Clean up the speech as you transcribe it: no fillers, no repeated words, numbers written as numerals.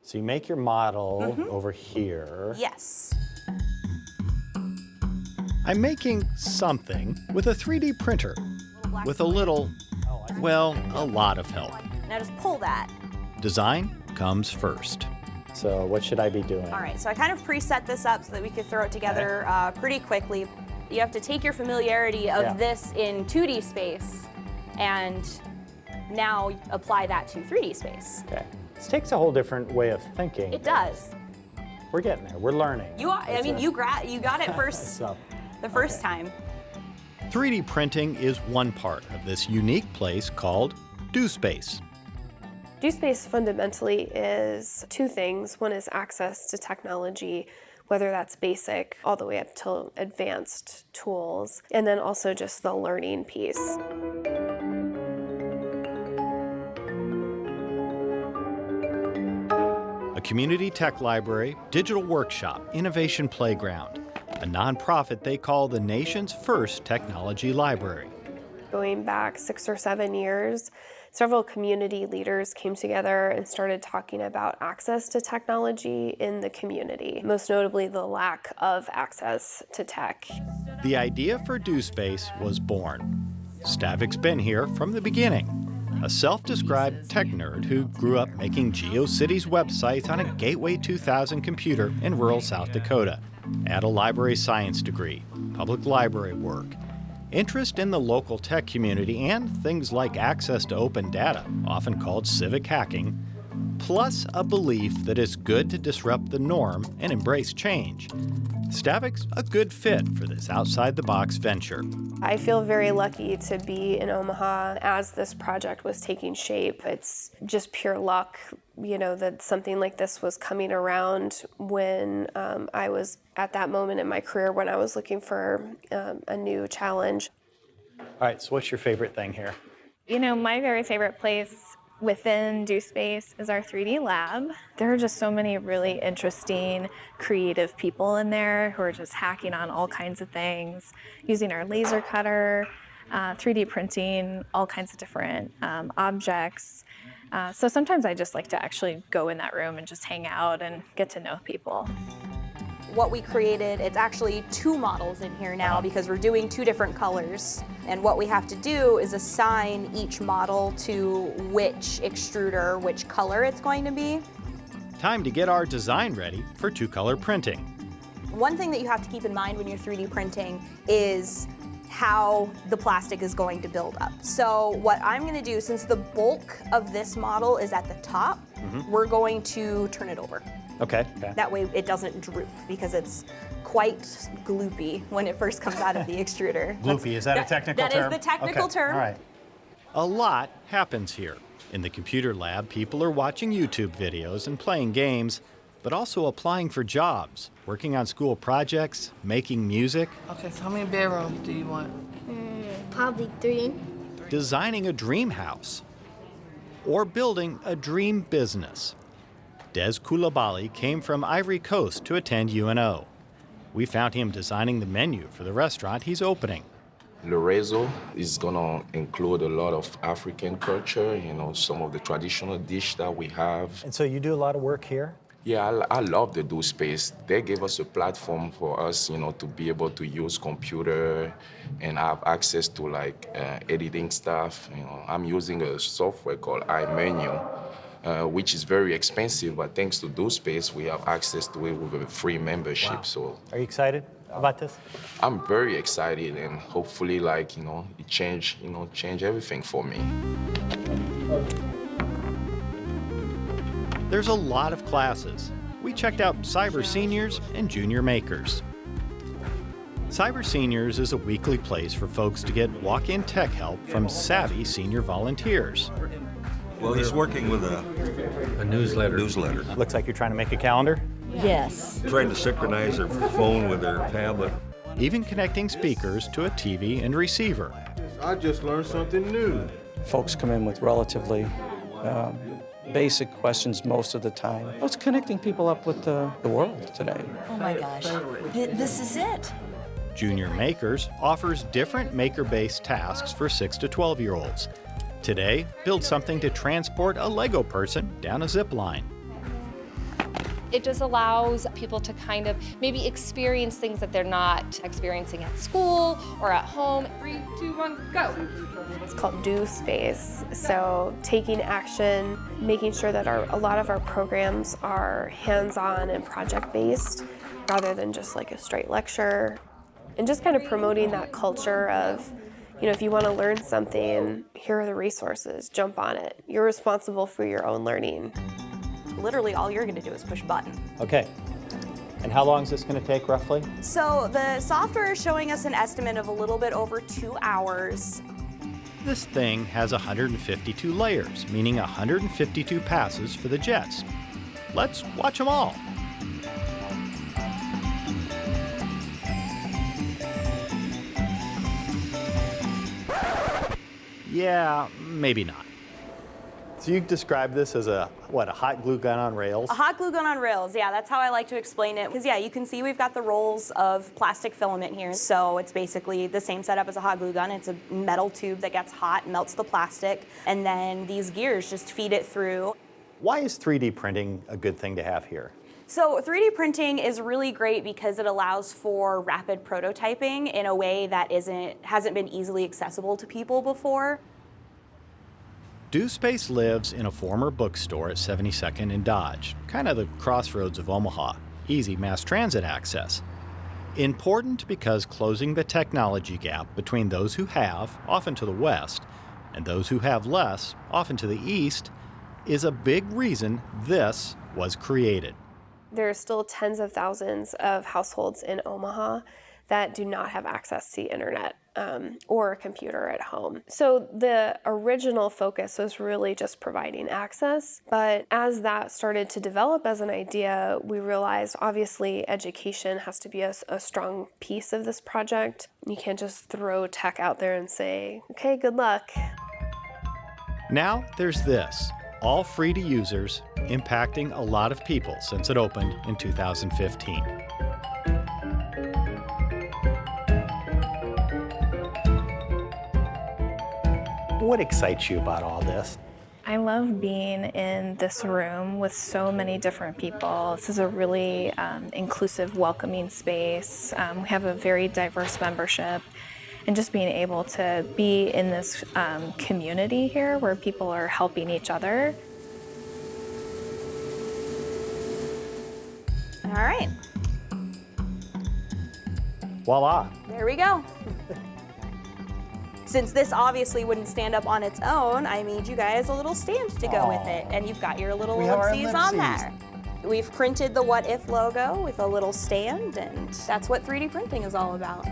So you make your model over here. Yes. I'm making something with a 3D printer with a little, well, a lot of help. Now just pull that. Design comes first. So what should I be doing? All right, so I kind of preset this up so that we could throw it together pretty quickly. You have to take your familiarity of this in 2D space and now apply that to 3D space. Okay. This takes a whole different way of thinking. It does. We're getting there. We're learning. You got it first the first time. 3D printing is one part of this unique place called DoSpace. DoSpace fundamentally is two things. One is access to technology, whether that's basic all the way up to advanced tools, and then also just the learning piece. A community tech library, digital workshop, innovation playground, a nonprofit they call the nation's first technology library. Going back 6 or 7 years, several community leaders came together and started talking about access to technology in the community, most notably the lack of access to tech. The idea for DoSpace was born. Stavik's been here from the beginning, a self-described tech nerd who grew up making GeoCities websites on a Gateway 2000 computer in rural South Dakota, had a library science degree, public library work, interest in the local tech community and things like access to open data, often called civic hacking, plus a belief that it's good to disrupt the norm and embrace change. Stavik's a good fit for this outside-the-box venture. I feel very lucky to be in Omaha as this project was taking shape. It's just pure luck, that something like this was coming around when I was at that moment in my career when I was looking for a new challenge. All right, so what's your favorite thing here? My very favorite place within DoSpace is our 3D lab. There are just so many really interesting, creative people in there who are just hacking on all kinds of things, using our laser cutter, 3D printing all kinds of different objects. So sometimes I just like to actually go in that room and just hang out and get to know people. What we created, it's actually 2 models in here now because we're doing 2 different colors. And what we have to do is assign each model to which extruder, which color it's going to be. Time to get our design ready for 2-color printing. One thing that you have to keep in mind when you're 3D printing is how the plastic is going to build up. So what I'm going to do, since the bulk of this model is at the top, we're going to turn it over. Okay. That way it doesn't droop because it's quite gloopy when it first comes out of the extruder. Gloopy, is that a technical term? That is the technical term. All right. A lot happens here. In the computer lab, people are watching YouTube videos and playing games, but also applying for jobs, working on school projects, making music. Okay, so how many bedrooms do you want? Probably 3. Designing a dream house, or building a dream business. Des Koulibaly came from Ivory Coast to attend UNO. We found him designing the menu for the restaurant he's opening. Le Réseau is gonna include a lot of African culture, some of the traditional dish that we have. And so you do a lot of work here? Yeah, I love the DoSpace. They gave us a platform for us, to be able to use computer and have access to editing stuff. I'm using a software called iMenu, which is very expensive, but thanks to DoSpace, we have access to it with a free membership. Wow. So are you excited about this? I'm very excited, and hopefully, it change everything for me. There's a lot of classes. We checked out Cyber Seniors and Junior Makers. Cyber Seniors is a weekly place for folks to get walk-in tech help from savvy senior volunteers. Well, he's working with a newsletter. Looks like you're trying to make a calendar. Yes. Trying to synchronize their phone with their tablet. Even connecting speakers to a TV and receiver. I just learned something new. Folks come in with relatively basic questions most of the time. It's connecting people up with the world today. Oh my gosh, this is it. Junior Makers offers different maker-based tasks for 6 to 12-year-olds. Today, build something to transport a Lego person down a zip line. It just allows people to kind of maybe experience things that they're not experiencing at school or at home. 3, 2, 1, go. It's called Do Space. So taking action, making sure that a lot of our programs are hands-on and project-based rather than just like a straight lecture. And just kind of promoting that culture of, if you want to learn something, here are the resources, jump on it. You're responsible for your own learning. Literally all you're gonna do is push a button. Okay. And how long is this going to take roughly? So the software is showing us an estimate of a little bit over 2 hours. This thing has 152 layers, meaning 152 passes for the jets. Let's watch them all. Yeah, maybe not. So you describe this as a hot glue gun on rails? A hot glue gun on rails, yeah, that's how I like to explain it. Because yeah, you can see we've got the rolls of plastic filament here. So it's basically the same setup as a hot glue gun. It's a metal tube that gets hot, melts the plastic, and then these gears just feed it through. Why is 3D printing a good thing to have here? So 3D printing is really great because it allows for rapid prototyping in a way that hasn't been easily accessible to people before. Do Space lives in a former bookstore at 72nd and Dodge, kind of the crossroads of Omaha, easy mass transit access. Important because closing the technology gap between those who have, often to the west, and those who have less, often to the east, is a big reason this was created. There are still tens of thousands of households in Omaha that do not have access to the internet or a computer at home. So the original focus was really just providing access, but as that started to develop as an idea, we realized obviously education has to be a strong piece of this project. You can't just throw tech out there and say, okay, good luck. Now there's this, all free to users, impacting a lot of people since it opened in 2015. What excites you about all this? I love being in this room with so many different people. This is a really inclusive, welcoming space. We have a very diverse membership. And just being able to be in this community here where people are helping each other. All right. Voila. There we go. Since this obviously wouldn't stand up on its own, I made you guys a little stand to go with it. And you've got your little ellipses on there. We've printed the What If logo with a little stand, and that's what 3D printing is all about.